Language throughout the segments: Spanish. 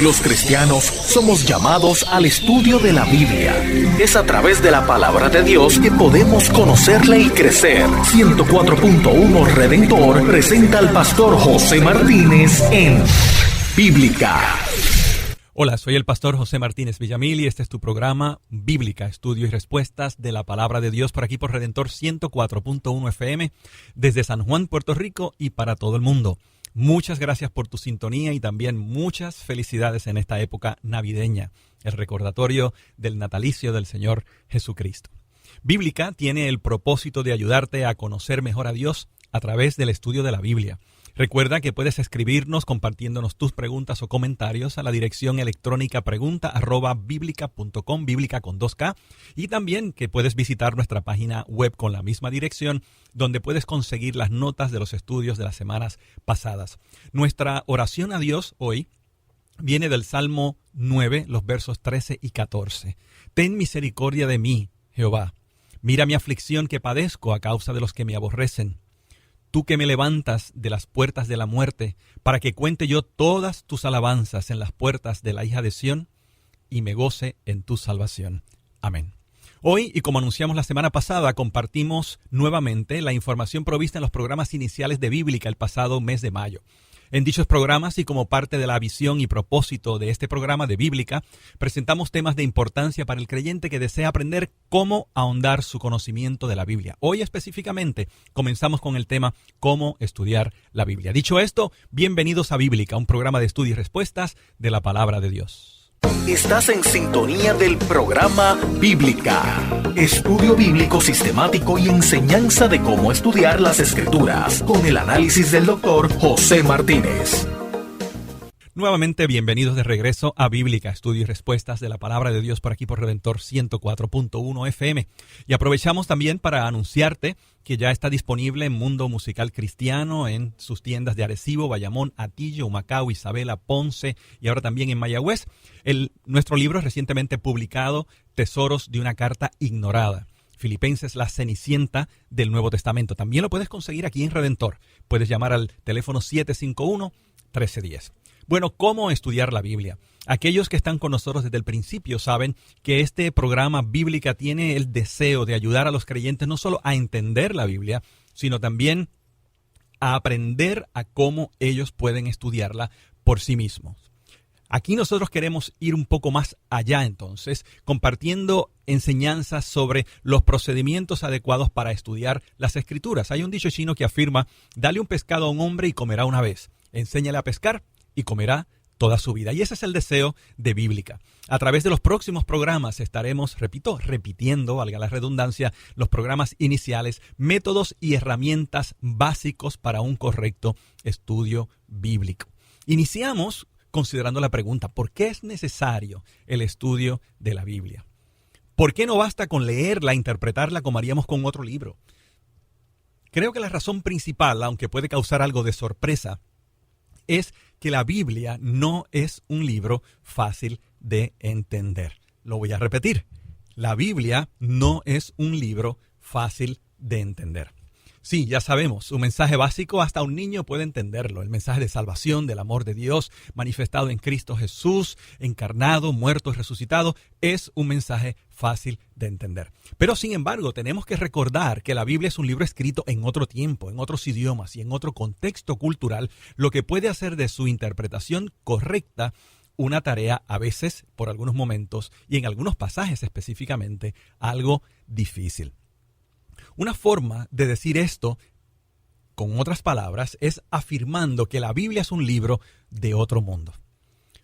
Los cristianos somos llamados al estudio de la Biblia. Es a través de la palabra de Dios que podemos conocerla y crecer. 104.1 Redentor presenta al pastor José Martínez en Bíblica. Hola, soy el pastor José Martínez Villamil y este es tu programa Bíblica, estudio y respuestas de la palabra de Dios por aquí por Redentor 104.1 FM desde San Juan, Puerto Rico y para todo el mundo. Muchas gracias por tu sintonía y también muchas felicidades en esta época navideña, el recordatorio del natalicio del Señor Jesucristo. Bíblica tiene el propósito de ayudarte a conocer mejor a Dios a través del estudio de la Biblia. Recuerda que puedes escribirnos compartiéndonos tus preguntas o comentarios a la dirección electrónica pregunta@biblica.com, Bíblica con 2K, y también que puedes visitar nuestra página web con la misma dirección, donde puedes conseguir las notas de los estudios de las semanas pasadas. Nuestra oración a Dios hoy viene del Salmo 9, los versos 13 y 14. Ten misericordia de mí, Jehová. Mira mi aflicción que padezco a causa de los que me aborrecen. Tú que me levantas de las puertas de la muerte, para que cuente yo todas tus alabanzas en las puertas de la hija de Sión, y me goce en tu salvación. Amén. Hoy, y como anunciamos la semana pasada, compartimos nuevamente la información provista en los programas iniciales de Bíblica el pasado mes de mayo. En dichos programas y como parte de la visión y propósito de este programa de Bíblica, presentamos temas de importancia para el creyente que desea aprender cómo ahondar su conocimiento de la Biblia. Hoy específicamente comenzamos con el tema cómo estudiar la Biblia. Dicho esto, bienvenidos a Bíblica, un programa de estudio y respuestas de la palabra de Dios. Estás en sintonía del programa Bíblica, estudio bíblico sistemático y enseñanza de cómo estudiar las Escrituras, con el análisis del doctor José Martínez. Nuevamente, bienvenidos de regreso a Bíblica, estudio y respuestas de la palabra de Dios por aquí por Redentor 104.1 FM. Y aprovechamos también para anunciarte que ya está disponible en Mundo Musical Cristiano, en sus tiendas de Arecibo, Bayamón, Atillo, Humacao, Isabela, Ponce y ahora también en Mayagüez. Nuestro libro recientemente publicado, Tesoros de una carta ignorada. Filipenses, la Cenicienta del Nuevo Testamento. También lo puedes conseguir aquí en Redentor. Puedes llamar al teléfono 751-1310. Bueno, ¿cómo estudiar la Biblia? Aquellos que están con nosotros desde el principio saben que este programa Bíblica tiene el deseo de ayudar a los creyentes no solo a entender la Biblia, sino también a aprender a cómo ellos pueden estudiarla por sí mismos. Aquí nosotros queremos ir un poco más allá entonces, compartiendo enseñanzas sobre los procedimientos adecuados para estudiar las Escrituras. Hay un dicho chino que afirma, dale un pescado a un hombre y comerá una vez. Enséñale a pescar y comerá toda su vida. Y ese es el deseo de Bíblica. A través de los próximos programas estaremos, repitiendo, valga la redundancia, los programas iniciales, métodos y herramientas básicos para un correcto estudio bíblico. Iniciamos considerando la pregunta, ¿por qué es necesario el estudio de la Biblia? ¿Por qué no basta con leerla e interpretarla como haríamos con otro libro? Creo que la razón principal, aunque puede causar algo de sorpresa, es que la Biblia no es un libro fácil de entender. Lo voy a repetir. La Biblia no es un libro fácil de entender. Sí, ya sabemos, un mensaje básico hasta un niño puede entenderlo. El mensaje de salvación, del amor de Dios, manifestado en Cristo Jesús, encarnado, muerto y resucitado, es un mensaje fácil de entender. Pero sin embargo, tenemos que recordar que la Biblia es un libro escrito en otro tiempo, en otros idiomas y en otro contexto cultural, lo que puede hacer de su interpretación correcta una tarea a veces, por algunos momentos y en algunos pasajes específicamente, algo difícil. Una forma de decir esto, con otras palabras, es afirmando que la Biblia es un libro de otro mundo.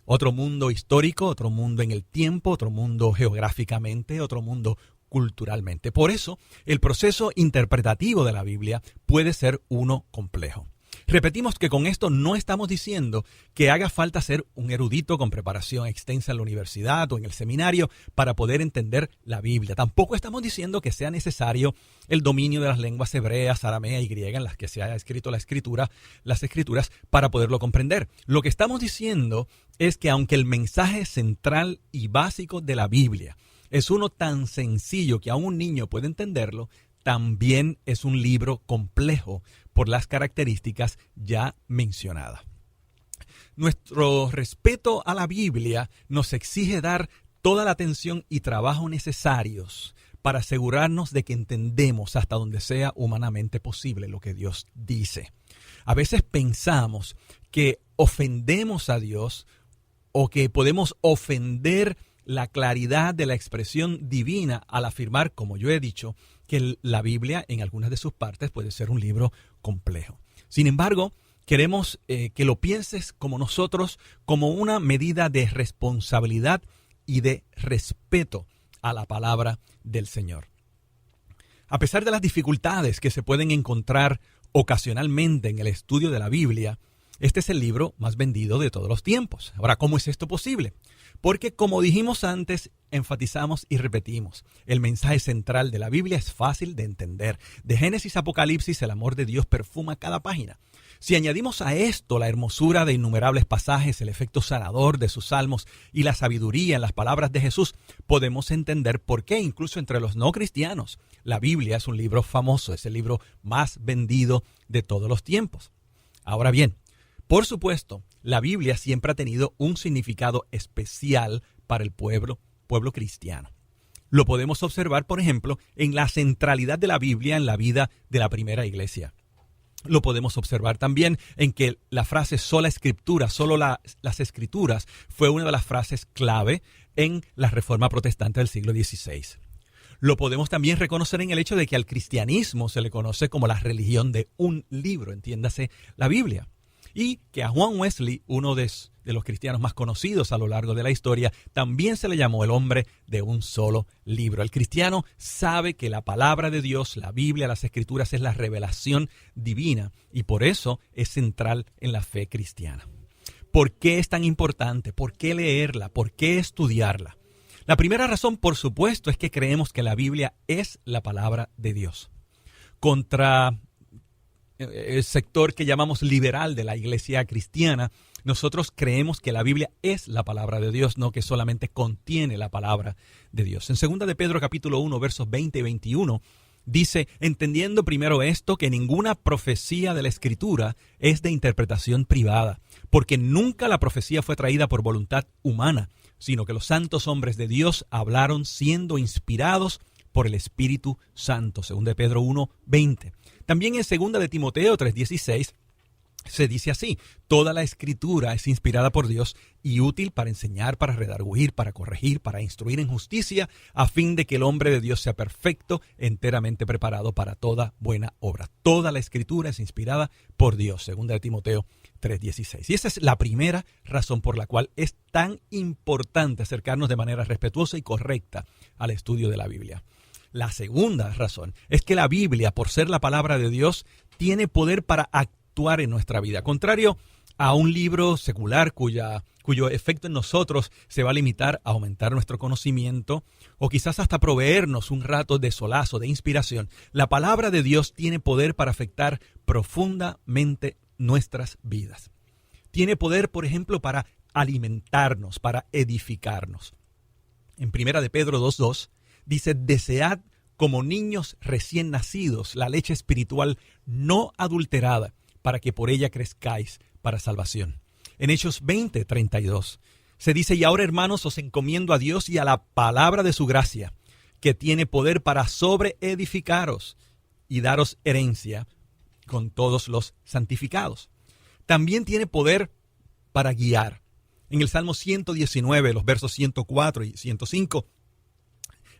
Otro mundo histórico, otro mundo en el tiempo, otro mundo geográficamente, otro mundo culturalmente. Por eso, el proceso interpretativo de la Biblia puede ser uno complejo. Repetimos que con esto no estamos diciendo que haga falta ser un erudito con preparación extensa en la universidad o en el seminario para poder entender la Biblia. Tampoco estamos diciendo que sea necesario el dominio de las lenguas hebreas, aramea y griega en las que se haya escrito las escrituras para poderlo comprender. Lo que estamos diciendo es que aunque el mensaje central y básico de la Biblia es uno tan sencillo que aún un niño puede entenderlo, también es un libro complejo por las características ya mencionadas. Nuestro respeto a la Biblia nos exige dar toda la atención y trabajo necesarios para asegurarnos de que entendemos hasta donde sea humanamente posible lo que Dios dice. A veces pensamos que ofendemos a Dios o que podemos ofender la claridad de la expresión divina al afirmar, como yo he dicho, que la Biblia en algunas de sus partes puede ser un libro complejo. Sin embargo, queremos que lo pienses como nosotros, como una medida de responsabilidad y de respeto a la palabra del Señor. A pesar de las dificultades que se pueden encontrar ocasionalmente en el estudio de la Biblia, este es el libro más vendido de todos los tiempos. Ahora, ¿cómo es esto posible? Porque, como dijimos antes, enfatizamos y repetimos, el mensaje central de la Biblia es fácil de entender. De Génesis a Apocalipsis, el amor de Dios perfuma cada página. Si añadimos a esto la hermosura de innumerables pasajes, el efecto sanador de sus salmos y la sabiduría en las palabras de Jesús, podemos entender por qué, incluso entre los no cristianos, la Biblia es un libro famoso, es el libro más vendido de todos los tiempos. Ahora bien, por supuesto, la Biblia siempre ha tenido un significado especial para el pueblo cristiano. Lo podemos observar, por ejemplo, en la centralidad de la Biblia en la vida de la primera iglesia. Lo podemos observar también en que la frase sola escritura, solo las escrituras, fue una de las frases clave en la Reforma Protestante del siglo XVI. Lo podemos también reconocer en el hecho de que al cristianismo se le conoce como la religión de un libro, entiéndase la Biblia. Y que a Juan Wesley, uno de los cristianos más conocidos a lo largo de la historia, también se le llamó el hombre de un solo libro. El cristiano sabe que la palabra de Dios, la Biblia, las Escrituras, es la revelación divina y por eso es central en la fe cristiana. ¿Por qué es tan importante? ¿Por qué leerla? ¿Por qué estudiarla? La primera razón, por supuesto, es que creemos que la Biblia es la palabra de Dios. Contra el sector que llamamos liberal de la iglesia cristiana, nosotros creemos que la Biblia es la palabra de Dios, no que solamente contiene la palabra de Dios. En 2 de Pedro capítulo 1, versos 20 y 21, dice, entendiendo primero esto, que ninguna profecía de la Escritura es de interpretación privada, porque nunca la profecía fue traída por voluntad humana, sino que los santos hombres de Dios hablaron siendo inspirados por el Espíritu Santo. 2 de Pedro 1, 20. También en 2 de Timoteo 3:16 se dice así, toda la Escritura es inspirada por Dios y útil para enseñar, para redarguir, para corregir, para instruir en justicia, a fin de que el hombre de Dios sea perfecto, enteramente preparado para toda buena obra. Toda la Escritura es inspirada por Dios, 2 de Timoteo 3:16. Y esa es la primera razón por la cual es tan importante acercarnos de manera respetuosa y correcta al estudio de la Biblia. La segunda razón es que la Biblia, por ser la palabra de Dios, tiene poder para actuar en nuestra vida. Contrario a un libro secular cuyo efecto en nosotros se va a limitar a aumentar nuestro conocimiento o quizás hasta proveernos un rato de solazo, de inspiración, la palabra de Dios tiene poder para afectar profundamente nuestras vidas. Tiene poder, por ejemplo, para alimentarnos, para edificarnos. En 1 de Pedro 2:2 dice, desead como niños recién nacidos la leche espiritual no adulterada, para que por ella crezcáis para salvación. En Hechos 20:32 se dice, y ahora hermanos os encomiendo a Dios y a la palabra de su gracia, que tiene poder para sobreedificaros y daros herencia con todos los santificados. También tiene poder para guiar. En el Salmo 119, los versos 104 y 105,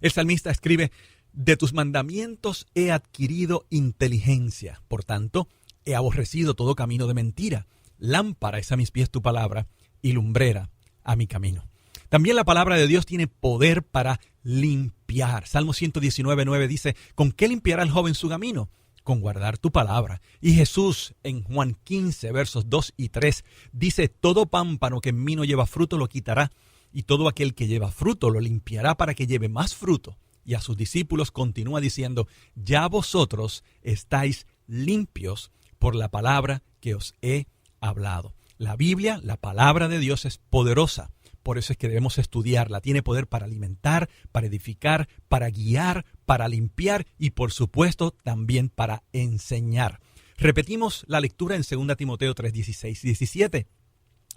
el salmista escribe, de tus mandamientos he adquirido inteligencia, por tanto, he aborrecido todo camino de mentira. Lámpara es a mis pies tu palabra y lumbrera a mi camino. También la palabra de Dios tiene poder para limpiar. Salmo 119:9 dice, ¿con qué limpiará el joven su camino? Con guardar tu palabra. Y Jesús en Juan 15, versos 2 y 3, dice, todo pámpano que en mí no lleva fruto lo quitará, y todo aquel que lleva fruto lo limpiará para que lleve más fruto. Y a sus discípulos continúa diciendo, ya vosotros estáis limpios por la palabra que os he hablado. La Biblia, la palabra de Dios, es poderosa. Por eso es que debemos estudiarla. Tiene poder para alimentar, para edificar, para guiar, para limpiar y, por supuesto, también para enseñar. Repetimos la lectura en 2 Timoteo 3:16 y 17.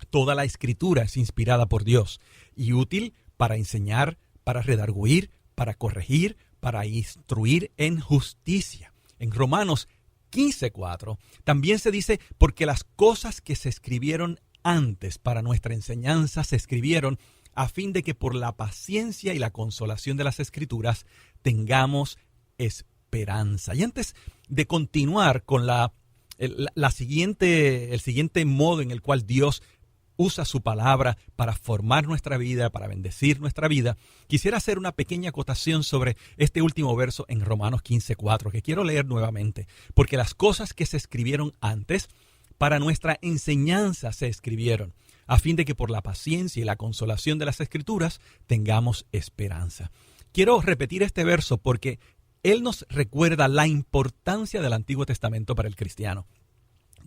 Toda la Escritura es inspirada por Dios y útil para enseñar, para redarguir, para corregir, para instruir en justicia. En Romanos 15:4 también se dice, porque las cosas que se escribieron antes para nuestra enseñanza se escribieron a fin de que por la paciencia y la consolación de las Escrituras tengamos esperanza. Y antes de continuar con el siguiente modo en el cual Dios usa su palabra para formar nuestra vida, para bendecir nuestra vida, quisiera hacer una pequeña acotación sobre este último verso en Romanos 15:4, que quiero leer nuevamente. Porque las cosas que se escribieron antes, para nuestra enseñanza se escribieron, a fin de que por la paciencia y la consolación de las Escrituras tengamos esperanza. Quiero repetir este verso porque él nos recuerda la importancia del Antiguo Testamento para el cristiano.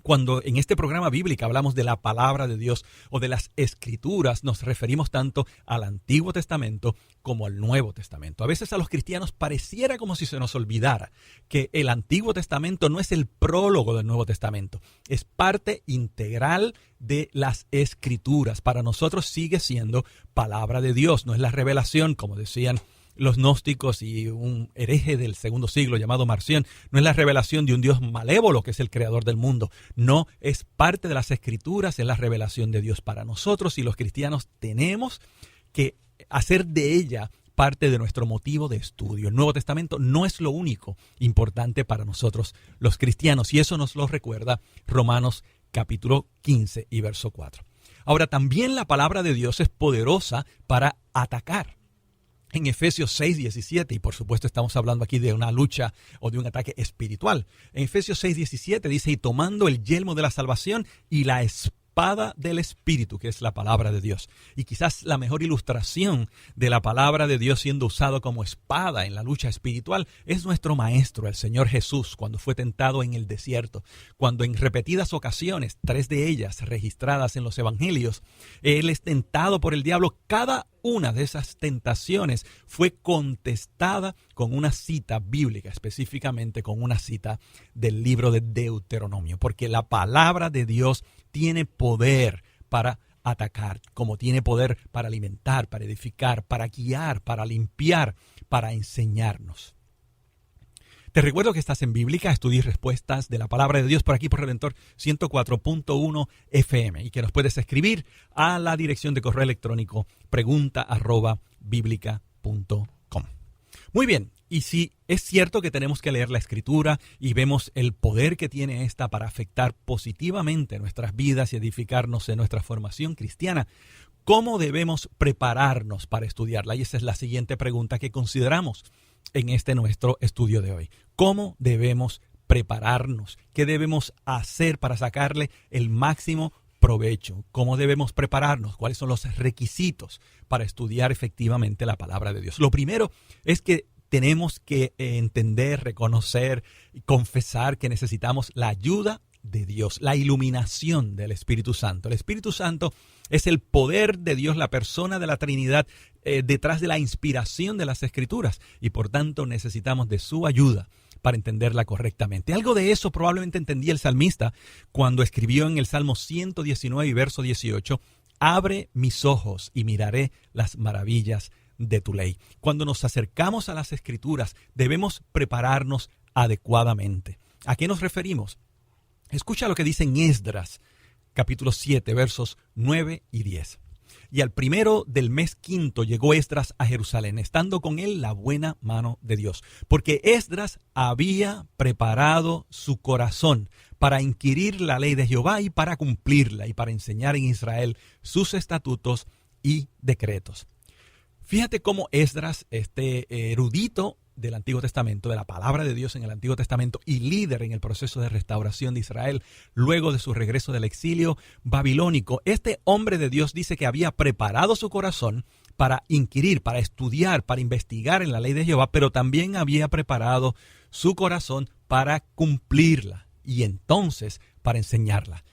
Cuando en este programa bíblico hablamos de la palabra de Dios o de las Escrituras, nos referimos tanto al Antiguo Testamento como al Nuevo Testamento. A veces a los cristianos pareciera como si se nos olvidara que el Antiguo Testamento no es el prólogo del Nuevo Testamento, es parte integral de las Escrituras. Para nosotros sigue siendo palabra de Dios, no es la revelación, como decían los gnósticos y un hereje del segundo siglo llamado Marción. No es la revelación de un Dios malévolo que es el creador del mundo. No, es parte de las Escrituras, es la revelación de Dios para nosotros, y los cristianos tenemos que hacer de ella parte de nuestro motivo de estudio. El Nuevo Testamento no es lo único importante para nosotros los cristianos, y eso nos lo recuerda Romanos capítulo 15 y verso 4. Ahora, también la palabra de Dios es poderosa para atacar. En Efesios 6:17, y por supuesto estamos hablando aquí de una lucha o de un ataque espiritual. En Efesios 6:17 dice, y tomando el yelmo de la salvación y la espada del Espíritu, que es la palabra de Dios. Y quizás la mejor ilustración de la palabra de Dios siendo usado como espada en la lucha espiritual es nuestro Maestro, el Señor Jesús, cuando fue tentado en el desierto, cuando en repetidas ocasiones, 3 de ellas registradas en los evangelios, Él es tentado por el diablo. Cada una de esas tentaciones fue contestada con una cita bíblica, específicamente con una cita del libro de Deuteronomio, porque la palabra de Dios tiene poder para atacar, como tiene poder para alimentar, para edificar, para guiar, para limpiar, para enseñarnos. Te recuerdo que estás en Bíblica, Estudio y Respuestas de la Palabra de Dios, por aquí por Redentor 104.1 FM, y que nos puedes escribir a la dirección de correo electrónico pregunta@biblica.com. Muy bien, y si es cierto que tenemos que leer la Escritura y vemos el poder que tiene esta para afectar positivamente nuestras vidas y edificarnos en nuestra formación cristiana, ¿cómo debemos prepararnos para estudiarla? Y esa es la siguiente pregunta que consideramos en nuestro estudio de hoy. ¿Cómo debemos prepararnos? ¿Qué debemos hacer para sacarle el máximo provecho? ¿Cómo debemos prepararnos? ¿Cuáles son los requisitos para estudiar efectivamente la palabra de Dios? Lo primero es que tenemos que entender, reconocer y confesar que necesitamos la ayuda de Dios, la iluminación del Espíritu Santo. El Espíritu Santo es el poder de Dios, la persona de la Trinidad detrás de la inspiración de las Escrituras, y por tanto necesitamos de su ayuda para entenderla correctamente. Algo de eso probablemente entendía el salmista cuando escribió en el Salmo 119 y verso 18, abre mis ojos y miraré las maravillas de tu ley. Cuando nos acercamos a las Escrituras debemos prepararnos adecuadamente. ¿A qué nos referimos? Escucha lo que dice en Esdras, capítulo 7, versos 9 y 10. Y al primero del mes quinto llegó Esdras a Jerusalén, estando con él la buena mano de Dios, porque Esdras había preparado su corazón para inquirir la ley de Jehová y para cumplirla, y para enseñar en Israel sus estatutos y decretos. Fíjate cómo Esdras, este erudito del Antiguo Testamento, de la palabra de Dios en el Antiguo Testamento y líder en el proceso de restauración de Israel luego de su regreso del exilio babilónico, este hombre de Dios dice que había preparado su corazón para inquirir, para estudiar, para investigar en la ley de Jehová, pero también había preparado su corazón para cumplirla y entonces para enseñarla.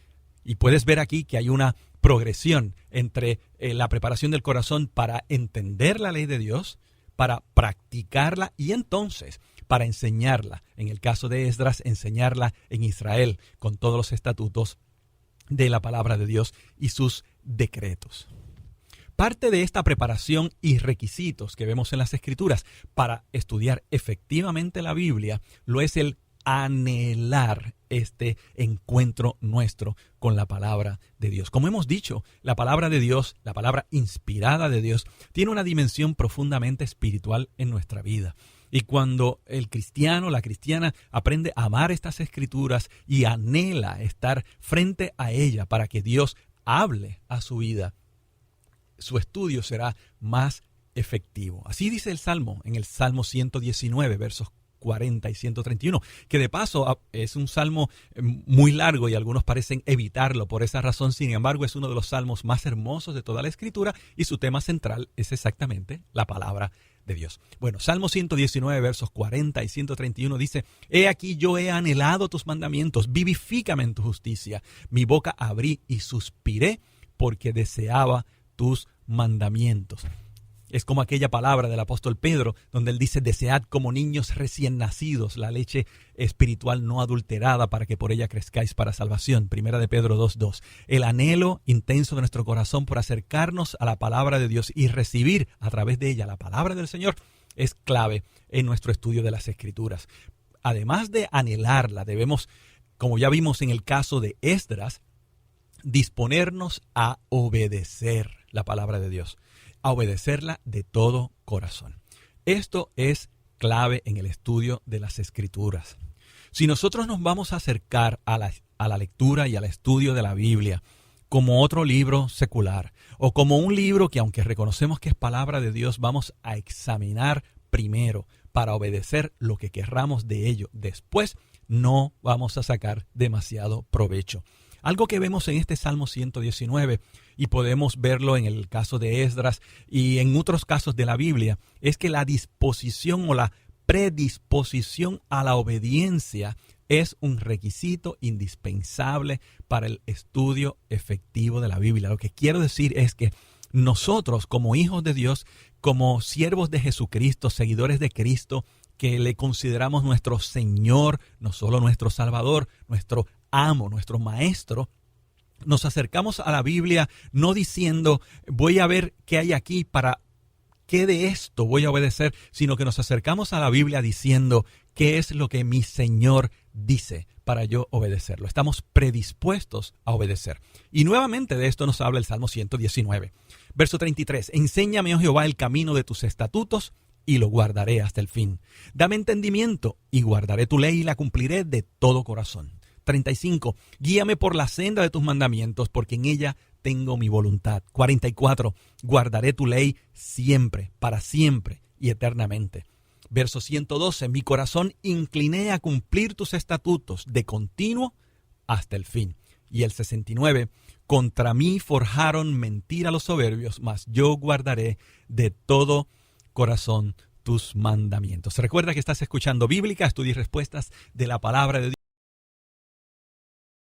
Y puedes ver aquí que hay una progresión entre la preparación del corazón para entender la ley de Dios, para practicarla y entonces para enseñarla. En el caso de Esdras, enseñarla en Israel con todos los estatutos de la palabra de Dios y sus decretos. Parte de esta preparación y requisitos que vemos en las Escrituras para estudiar efectivamente la Biblia lo es el anhelar este encuentro nuestro con la palabra de Dios. Como hemos dicho, la palabra de Dios, la palabra inspirada de Dios, tiene una dimensión profundamente espiritual en nuestra vida. Y cuando el cristiano, la cristiana, aprende a amar estas Escrituras y anhela estar frente a ella para que Dios hable a su vida, su estudio será más efectivo. Así dice el Salmo, en el Salmo 119, versos 40 y 131, que de paso es un salmo muy largo y algunos parecen evitarlo por esa razón. Sin embargo, es uno de los salmos más hermosos de toda la Escritura y su tema central es exactamente la palabra de Dios. Bueno, Salmo 119, versos 40 y 131 dice: He aquí yo he anhelado tus mandamientos, vivifícame en tu justicia. Mi boca abrí y suspiré porque deseaba tus mandamientos. Es como aquella palabra del apóstol Pedro, donde él dice: desead como niños recién nacidos la leche espiritual no adulterada para que por ella crezcáis para salvación. Primera de Pedro 2:2. El anhelo intenso de nuestro corazón por acercarnos a la palabra de Dios y recibir a través de ella la palabra del Señor es clave en nuestro estudio de las Escrituras. Además de anhelarla, debemos, como ya vimos en el caso de Esdras, disponernos a obedecer la palabra de Dios, a obedecerla de todo corazón. Esto es clave en el estudio de las Escrituras. Si nosotros nos vamos a acercar a la lectura y al estudio de la Biblia como otro libro secular o como un libro que, aunque reconocemos que es palabra de Dios, vamos a examinar primero para obedecer lo que querramos de ello, después no vamos a sacar demasiado provecho. Algo que vemos en este Salmo 119 y podemos verlo en el caso de Esdras y en otros casos de la Biblia es que la disposición o la predisposición a la obediencia es un requisito indispensable para el estudio efectivo de la Biblia. Lo que quiero decir es que nosotros, como hijos de Dios, como siervos de Jesucristo, seguidores de Cristo, que le consideramos nuestro Señor, no solo nuestro Salvador, nuestro amo, nuestro maestro, nos acercamos a la Biblia no diciendo voy a ver qué hay aquí, para qué de esto voy a obedecer, sino que nos acercamos a la Biblia diciendo qué es lo que mi Señor dice para yo obedecerlo. Estamos predispuestos a obedecer. Y nuevamente de esto nos habla el Salmo 119. Verso 33. Enséñame, oh Jehová, el camino de tus estatutos y lo guardaré hasta el fin. Dame entendimiento y guardaré tu ley y la cumpliré de todo corazón. 35. Guíame por la senda de tus mandamientos, porque en ella tengo mi voluntad. 44. Guardaré tu ley siempre, para siempre y eternamente. Verso 112. Mi corazón incliné a cumplir tus estatutos de continuo hasta el fin. Y el 69. Contra mí forjaron mentira los soberbios, mas yo guardaré de todo corazón tus mandamientos. Recuerda que estás escuchando Bíblica, Estudio y Respuestas de la Palabra de Dios.